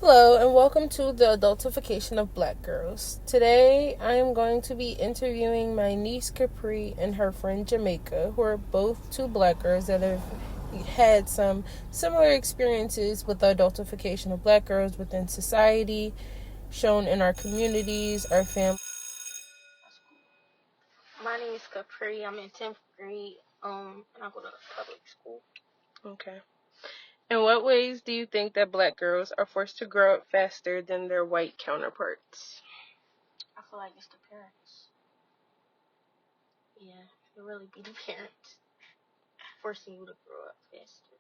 Hello, and welcome to the Adultification of Black Girls. Today, I am going to be interviewing my niece Capri and her friend Jamaica, who are both two black girls that have had some similar experiences with the adultification of black girls within society, shown in our communities, our families. My name is Capri. I'm in 10th grade, and I go to public school. Okay. In what ways do you think that black girls are forced to grow up faster than their white counterparts? I feel like it's the parents. Yeah, it really be the parents forcing you to grow up faster.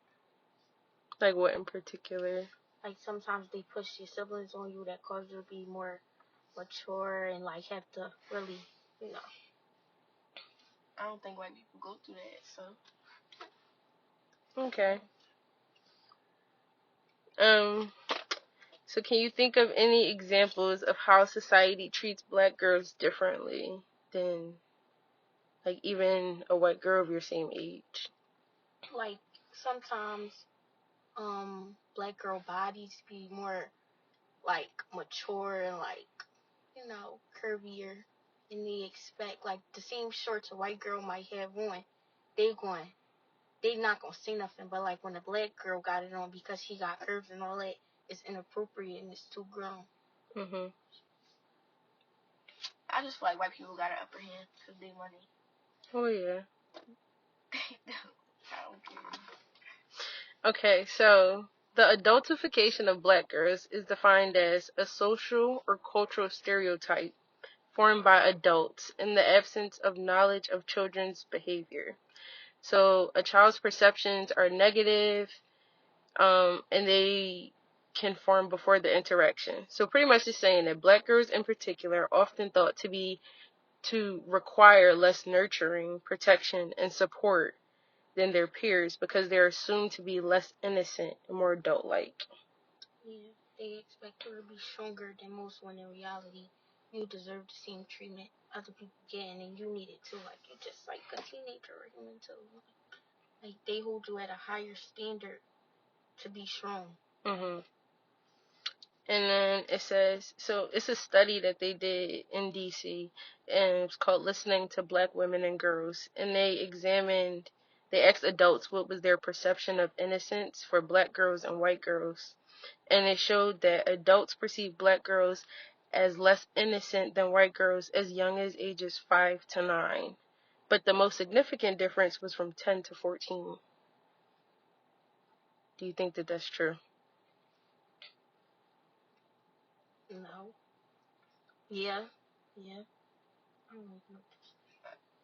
Like what in particular? Like sometimes they push your siblings on you that cause you to be more mature and like have to really, you know. I don't think white people go through that, so. Okay. So can you think of any examples of how society treats black girls differently than like even a white girl of your same age? Like sometimes, black girl bodies be more like mature and like, curvier, and they expect like the same shorts a white girl might have on, they not gonna say nothing. But like when a black girl got it on because she got curves and all that, it's inappropriate and it's too grown. Mhm. I just feel like white people got an upper hand because they money. Oh yeah. I don't care. Okay, so the adultification of black girls is defined as a social or cultural stereotype formed by adults in the absence of knowledge of children's behavior. So a child's perceptions are negative, and they can form before the interaction. So pretty much just saying that black girls in particular are often thought to require less nurturing, protection, and support than their peers because they're assumed to be less innocent and more adult-like. Yeah, they expect her to be stronger than most, when in reality, you deserve the same treatment other people get, and you need it too. Like you're just like a teenager or human too. Like they hold you at a higher standard to be strong. Mhm. And then it says, so it's a study that they did in DC, and it's called Listening to Black Women and Girls. And they asked adults what was their perception of innocence for black girls and white girls. And it showed that adults perceive black girls as less innocent than white girls as young as ages 5 to 9. But the most significant difference was from 10 to 14. Do you think that that's true? No. Yeah. Yeah. I don't know.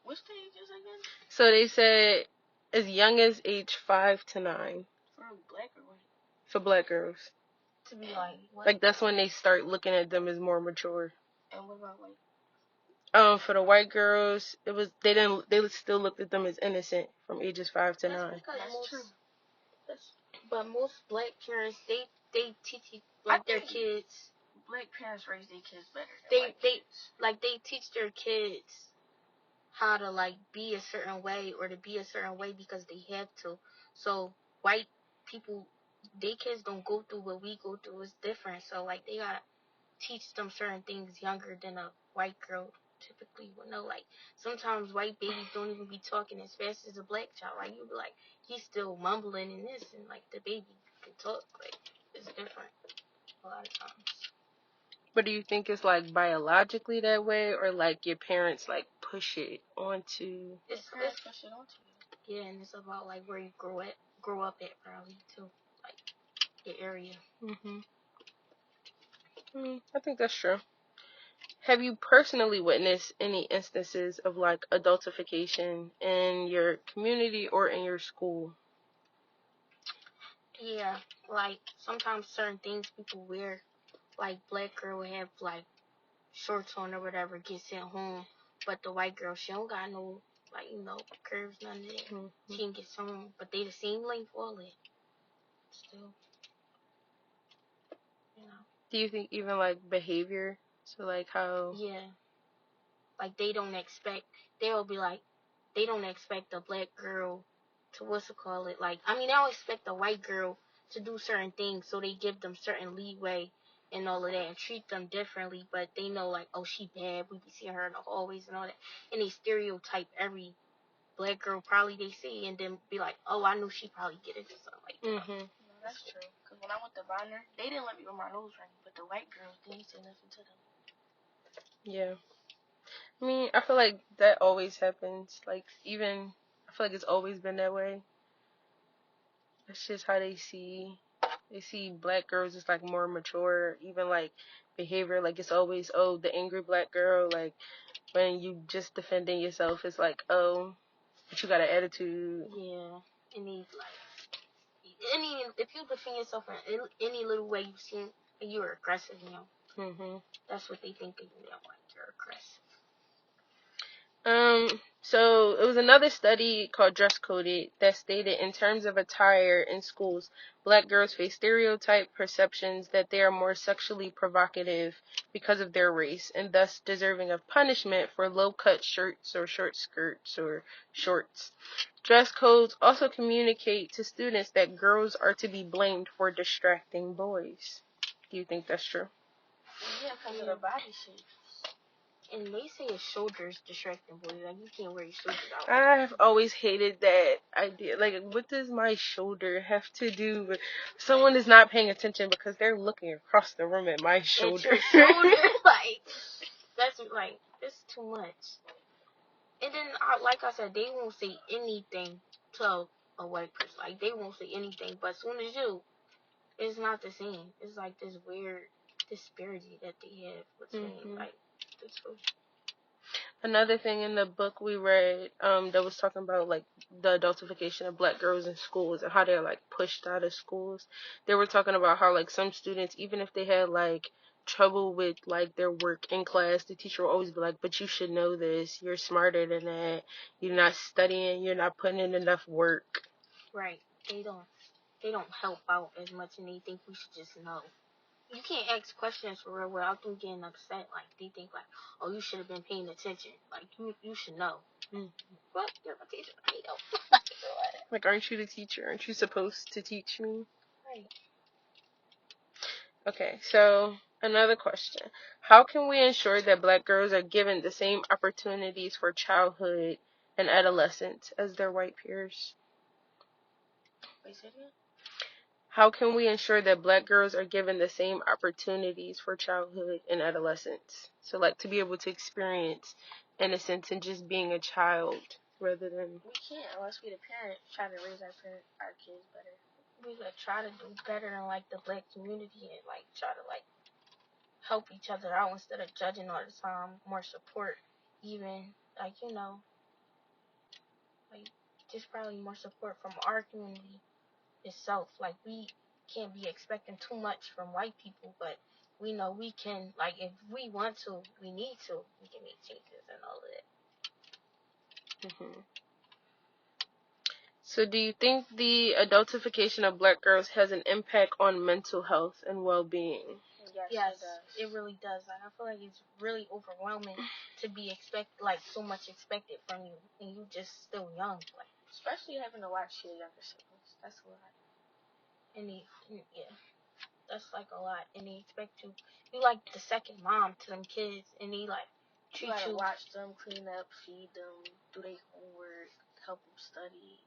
Which stage is again? So they said as young as age 5 to 9 For black or white? for black girls. To be like what? Like that's when they start looking at them as more mature. And what about white? For the white girls, they still looked at them as innocent from ages 5 to 9. That's true. But most black parents, they teach like their kids. Black parents raise their kids better. They teach their kids how to like be a certain way or to be a certain way because they have to. So white people, they kids don't go through what we go through. It's different. So like they gotta teach them certain things younger than a white girl typically would know. Like sometimes white babies don't even be talking as fast as a black child. Like you be like, he's still mumbling in this, and like the baby can talk. Like it's different a lot of times. But do you think it's like biologically that way, or like your parents like push it onto? It's push it onto you. Yeah, and it's about like where you grow up at probably too, like your area. I think that's true. Have you personally witnessed any instances of like adultification in your community or in your school? Yeah, like sometimes certain things people wear, like black girl would have like shorts on or whatever, get sent home, but the white girl, she don't got no like curves, none of that. She can get sent home, but they the same length, all that. Still, you know. Do you think even like behavior? So like how? Yeah, like they'll be like, they don't expect a black girl to what's it call it, like, I mean, they don't expect a white girl to do certain things, so they give them certain leeway and all of that and treat them differently, but they know, like, oh, she bad, we be seeing her in the hallways and all that, and they stereotype every black girl probably they see and then be like, oh, I knew she probably get into something like that. Mm-hmm. No, that's true. Because when I went to Bonner, they didn't let me wear my nose ring, but the white girls didn't say nothing to them. Yeah. I mean, I feel like that always happens. Like, even, I feel like it's always been that way. That's just how they see black girls as, like, more mature, even, like, behavior. Like, it's always, oh, the angry black girl. Like, when you just defending yourself, it's like, oh, but you got an attitude. Yeah. And they, like, if you defend yourself in any little way you seem, you're aggressive, you know. Mm-hmm. That's what they think of you, like, you're aggressive. So it was another study called Dress Coded that stated in terms of attire in schools, black girls face stereotype perceptions that they are more sexually provocative because of their race and thus deserving of punishment for low-cut shirts or short skirts or shorts. Dress codes also communicate to students that girls are to be blamed for distracting boys. Do you think that's true? Yeah, because of the body shape. And they say a shoulder's distracting boys. Like, you can't wear your shoulders out. I've always hated that idea. Like, what does my shoulder have to do with someone is not paying attention because they're looking across the room at my shoulder? At your shoulder, like, that's, like, it's too much. And then, like I said, they won't say anything to a white person. Like, they won't say anything. But as soon as you, it's not the same. It's like this weird disparity that they have between, like, the two. Another thing in the book we read that was talking about, like, the adultification of black girls in schools and how they're, like, pushed out of schools. They were talking about how, like, some students, even if they had, like, trouble with, like, their work in class, the teacher will always be like, but you should know this. You're smarter than that. You're not studying. You're not putting in enough work. Right. They don't help out as much, and they think we should just know. You can't ask questions for real without them getting upset. Like, they think, like, oh, you should have been paying attention. Like, you should know. But you're a teacher. I know. Like, aren't you the teacher? Aren't you supposed to teach me? Right. Okay, so another question. How can we ensure that black girls are given the same opportunities for childhood and adolescence as their white peers? Wait, say that? How can we ensure that black girls are given the same opportunities for childhood and adolescence? So, like, to be able to experience innocence and just being a child rather than... We can't unless we the parents try to raise our kids better. We gotta try to do better in, like, the black community and, like, try to, like, help each other out instead of judging all the time. More support, even, like, you know, like, just probably more support from our community itself. Like, we can't be expecting too much from white people, but we know we can, like, if we want to, we need to, we can make changes and all of that. So do you think the adultification of black girls has an impact on mental health and well-being? Yes, it really does. Like, I feel like it's really overwhelming to be so much expected from you, and you just still young. Like, especially having to watch your younger siblings. That's a lot. And that's like a lot. And they expect you like the second mom to them kids, and they like treat you. Watch them, clean up, feed them, do their homework, help them study,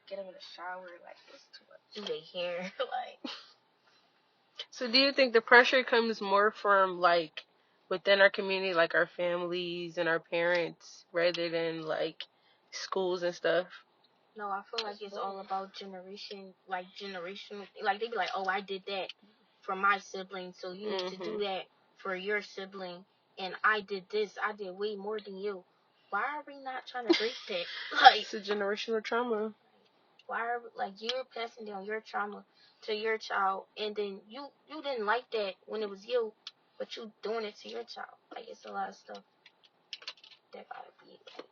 get them in the shower. Like, it's too much. Do their hair, like. So do you think the pressure comes more from, like, within our community, like our families and our parents, rather than, like, schools and stuff? No, I feel like it's all about generational. Like, they be like, oh, I did that for my sibling, so you need to do that for your sibling. And I did this. I did way more than you. Why are we not trying to break that? Like, it's a generational trauma. Why are, like, you're passing down your trauma to your child, and then you didn't like that when it was you, but you doing it to your child. Like, it's a lot of stuff that gotta be, like.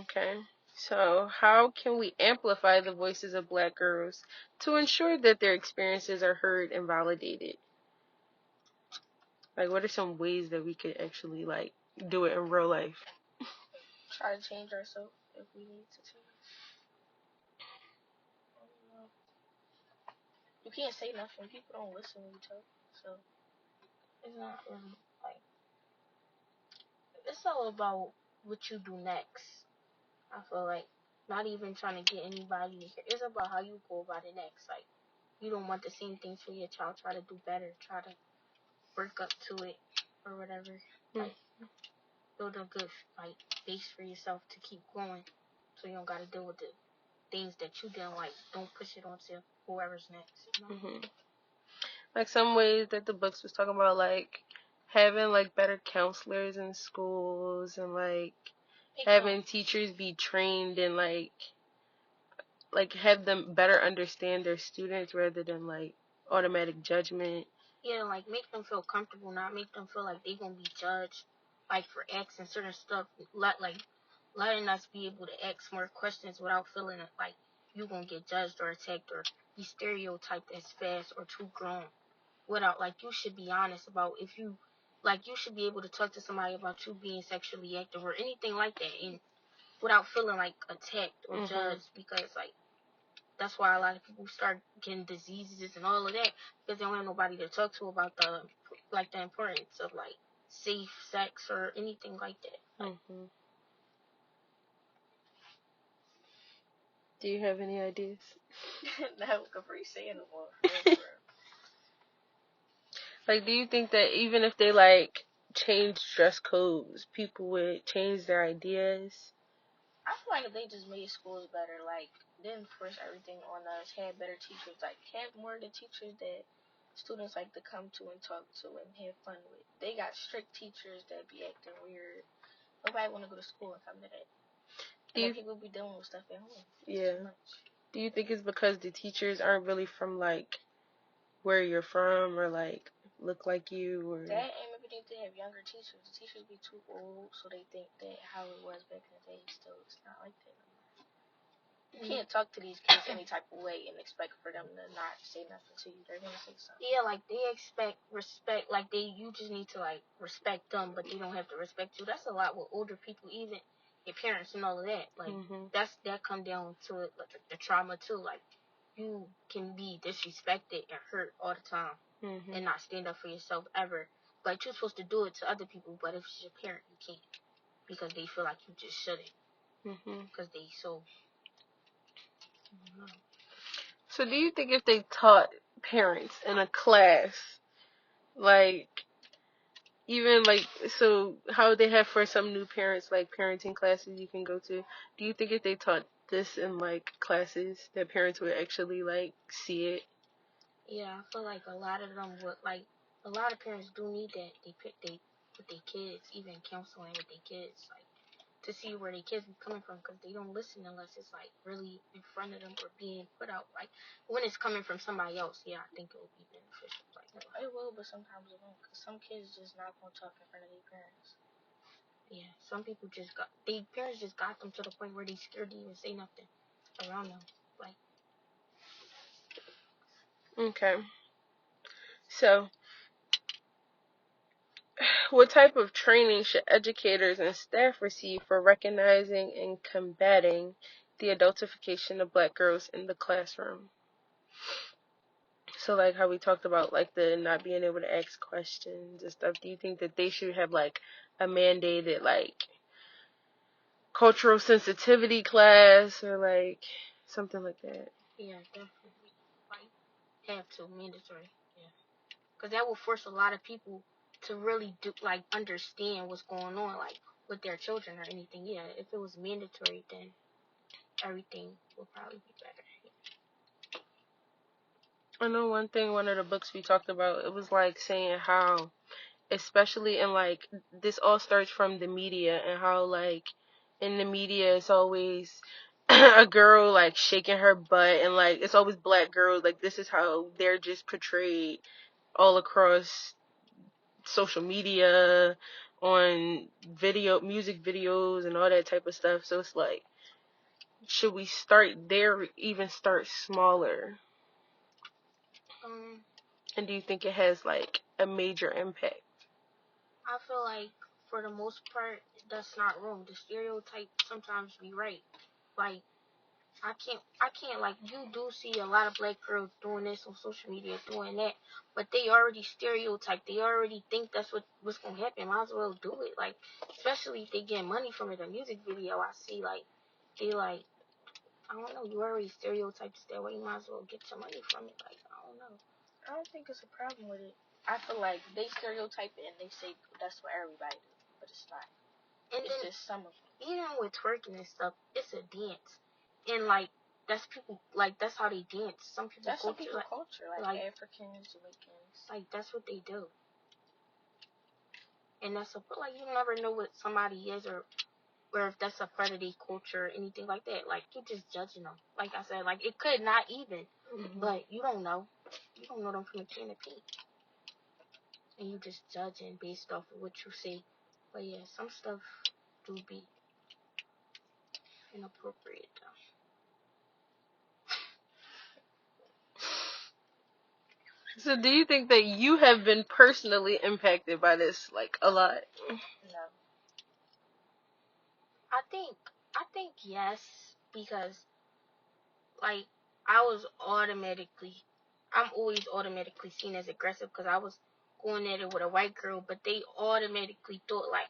Okay. So how can we amplify the voices of black girls to ensure that their experiences are heard and validated? Like, what are some ways that we could actually, like, do it in real life? Try to change ourselves if we need to change. you can't say nothing. People don't listen when you talk, so it's not really like it's all about what you do next. I feel like not even trying to get anybody to hear. It's about how you go about it next. Like you don't want the same things for your child. Try to do better. Try to work up to it or whatever. Like build a good like base for yourself to keep going, so you don't got to deal with the things that you didn't like. Don't push it onto whoever's next. You know? Like some ways that the books was talking about, like having like better counselors in schools and like having teachers be trained and like have them better understand their students rather than like automatic judgment. Yeah, like make them feel comfortable, not make them feel like they gonna be judged, like for asking certain stuff. Letting us be able to ask more questions without feeling like you gonna get judged or attacked or be stereotyped as fast or too grown. Without like you should be honest about if you like you should be able to talk to somebody about you being sexually active or anything like that, and without feeling like attacked or judged, because like that's why a lot of people start getting diseases and all of that, because they don't have nobody to talk to about the importance of like safe sex or anything like that. Like, do you have any ideas? No, Capri saying more. Like, do you think that even if they like change dress codes, people would change their ideas? I feel like if they just made schools better, like didn't force everything on us, had better teachers, like have more of the teachers that students like to come to and talk to and have fun with. They got strict teachers that be acting weird. Nobody want to go to school and come to that. And then people be dealing with stuff at home. Yeah. Do you think it's because the teachers aren't really from like where you're from or like look like you or that? And maybe they need to have younger teachers. The teachers be too old, so they think that how it was back in the day still it's not like that. You can't talk to these kids any type of way and expect for them to not say nothing to you. They're gonna say something. Yeah, like they expect respect. Like you just need to like respect them, but they don't have to respect you. That's a lot with older people, even your parents and all of that. Like that come down to it, like the trauma too. Like you can be disrespected and hurt all the time and not stand up for yourself ever. Like you're supposed to do it to other people, but if it's your parent, you can't because they feel like you just shouldn't because they so. So do you think if they taught parents in a class, like, even like, so how they have for some new parents, like parenting classes you can go to, do you think if they taught this in like classes that parents would actually like see it? Yeah, I feel like a lot of them would, like, a lot of parents do need that. They with their kids, even counseling with their kids, like, to see where their kids be coming from, because they don't listen unless it's, like, really in front of them or being put out. Like, when it's coming from somebody else, yeah, I think it would be beneficial. Like, it will, but sometimes it won't, because some kids just not going to talk in front of their parents. Yeah, some people just their parents just got them to the point where they scared to even say nothing around them. Like, Okay. So, what type of training should educators and staff receive for recognizing and combating the adultification of black girls in the classroom? So, like how we talked about, like the not being able to ask questions and stuff, do you think that they should have like a mandated like cultural sensitivity class or like something like that? yeah, definitely. Like, have to, mandatory. Yeah. Because that will force a lot of people to really do, like, understand what's going on, like, with their children or anything. Yeah, if it was mandatory, then everything would probably be better. I know one of the books we talked about, it was like saying how, especially in like, this all starts from the media and how like in the media it's always a girl like shaking her butt and like it's always black girls, like this is how they're just portrayed all across social media, on music videos and all that type of stuff. So it's like, should we start there, even start smaller? And do you think it has like a major impact? I feel like for the most part, that's not wrong. The stereotype sometimes be right. Like, I can't, like, you do see a lot of black girls doing this on social media, doing that, but they already stereotype. They already think that's what's gonna happen. Might as well do it, like, especially if they get money from it. A music video, I see, like, they, like, I don't know, you already stereotyped that way. You might as well get some money from it. Like, I don't know. I don't think it's a problem with it. I feel like they stereotype it and they say that's what everybody do, but it's not. And it's then, just some of them. Even with twerking and stuff, it's a dance, and like that's people, like that's how they dance. Some people That's culture, some people culture, like Africans, Jamaicans. Like that's what they do. And that's like you never know what somebody is or if that's a part of their culture or anything like that. Like you're just judging them. Like I said, like it could not even, but you don't know. You don't know them from a can of paint, and you just judging based off of what you see. But yeah, some stuff do be inappropriate though. So do you think that you have been personally impacted by this, like, a lot? No. I think yes, because like I'm always automatically seen as aggressive because I was going at it with a white girl, but they automatically thought like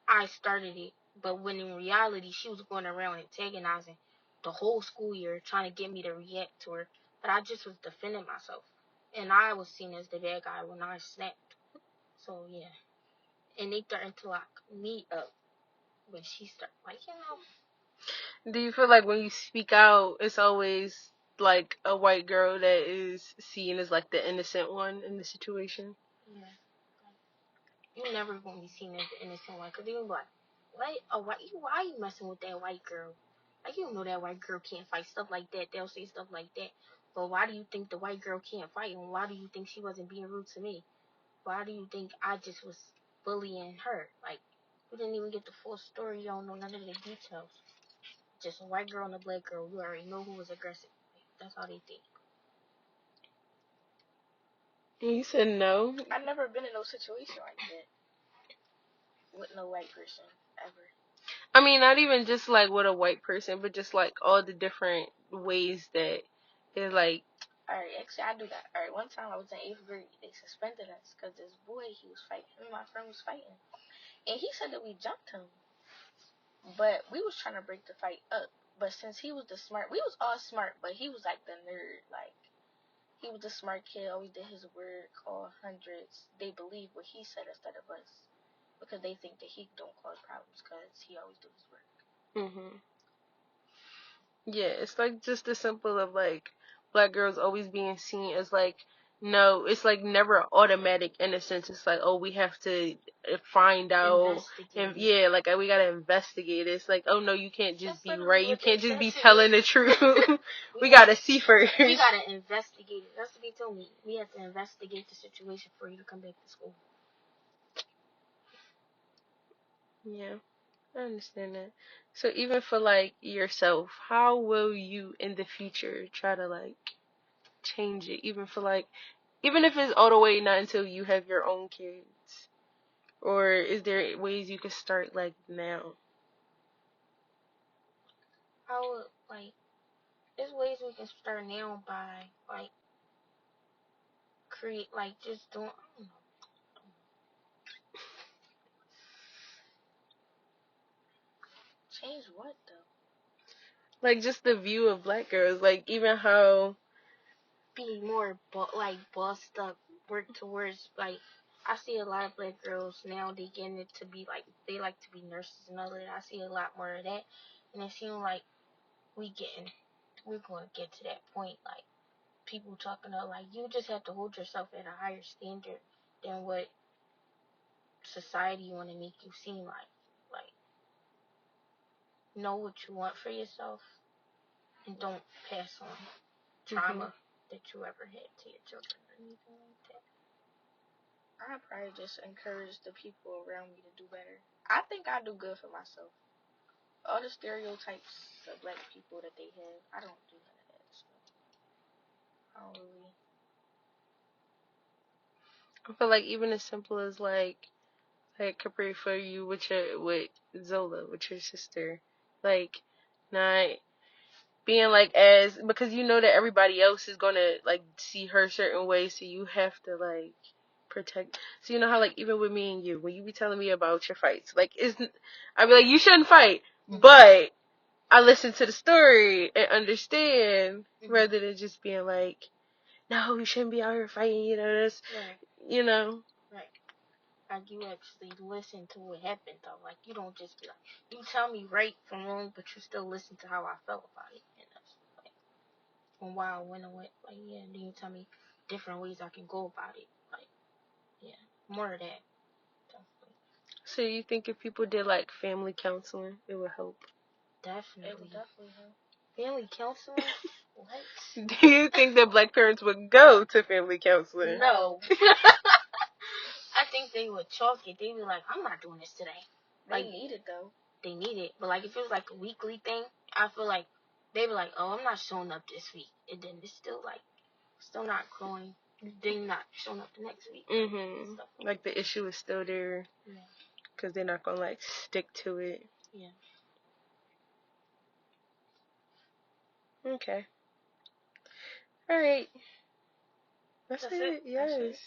I started it. But when in reality, she was going around antagonizing the whole school year, trying to get me to react to her. But I just was defending myself, and I was seen as the bad guy when I snapped. So yeah, and they threatened to lock me up when she started, like, Do you feel like when you speak out, it's always like a white girl that is seen as like the innocent one in the situation? Yeah. You never gonna be seen as the innocent one, cause they gonna be like, why you messing with that white girl? Like you don't know that white girl can't fight, stuff like that. They'll say stuff like that. But why do you think the white girl can't fight? And why do you think she wasn't being rude to me? Why do you think I just was bullying her? Like you didn't even get the full story. You don't know none of the details. Just a white girl and a black girl. You already know who was aggressive. That's how they think. You said no. I've never been in no situation like that with no white person ever. I mean, not even just like with a white person, but just like all the different ways that it like. Alright, actually I do that. Alright, one time I was in 8th grade, they suspended us because this boy, he was fighting, him and my friend was fighting. And he said that we jumped him. But we was trying to break the fight up. But since he was the smart, we was all smart, but he was like the nerd. Like, he was the smart kid, always did his work, call hundreds. They believe what he said instead of us. Because they think that he don't cause problems because he always do his work. Yeah, it's like just the simple of like black girls always being seen as like, no, it's like never automatic innocence. It's like, oh, we have to find out, and yeah, like we gotta investigate it. It's like, oh no, you can't just be right. You can't just be telling the truth. We gotta see first. We gotta investigate it. That's what they told me. We have to investigate the situation for you to come back to school. Yeah, I understand that. So even for like yourself, how will you in the future try to like change it? Even for like, even if it's all the way not until you have your own kids, or is there ways you could start like now? I would like. There's ways we can start now by like create like just doing. I don't know. Change what though? Like just the view of black girls, like even how Be more bossed up, work towards like. I see a lot of black girls now. They getting it to be like they like to be nurses and all that. I see a lot more of that, and it seems like we're going to get to that point. Like people talking about like you just have to hold yourself at a higher standard than what society want to make you seem like. Like know what you want for yourself and don't pass on trauma that you ever had to your children or anything like that. I'd probably just encourage the people around me to do better. I think I do good for myself. All the stereotypes of black people that they have, I don't do none of that. So I don't really. I feel like even as simple as like Capri for you with Zola with your sister, like not being like because you know that everybody else is gonna like see her certain way, so you have to like protect. So you know how like even with me and you, when you be telling me about your fights, like I be like you shouldn't fight, but I listen to the story and understand rather than just being like, no, you shouldn't be out here fighting. You know this, Right. you know. Right. Like you actually listen to what happened though. Like you don't just be like, you tell me right from wrong, but you still listen to how I felt about it. And that's like, and why I went away. Like yeah, and then you tell me different ways I can go about it. Like yeah, more of that. Definitely. So you think if people did like family counseling, it would help? Definitely. It would definitely help. Family counseling? What? Do you think that black parents would go to family counseling? No. I think they would chalk it. They'd be like, I'm not doing this today. They Like, need it though. they need it. But like if it was like a weekly thing, I feel like they'd be like, oh, I'm not showing up this week. And then it's still like, still not growing. Then not showing up the next week. Mhm. Like the issue is still there. Yeah. Because they're not gonna like stick to it. Yeah. Okay. All right. That's That's it. it. Yes. That's it.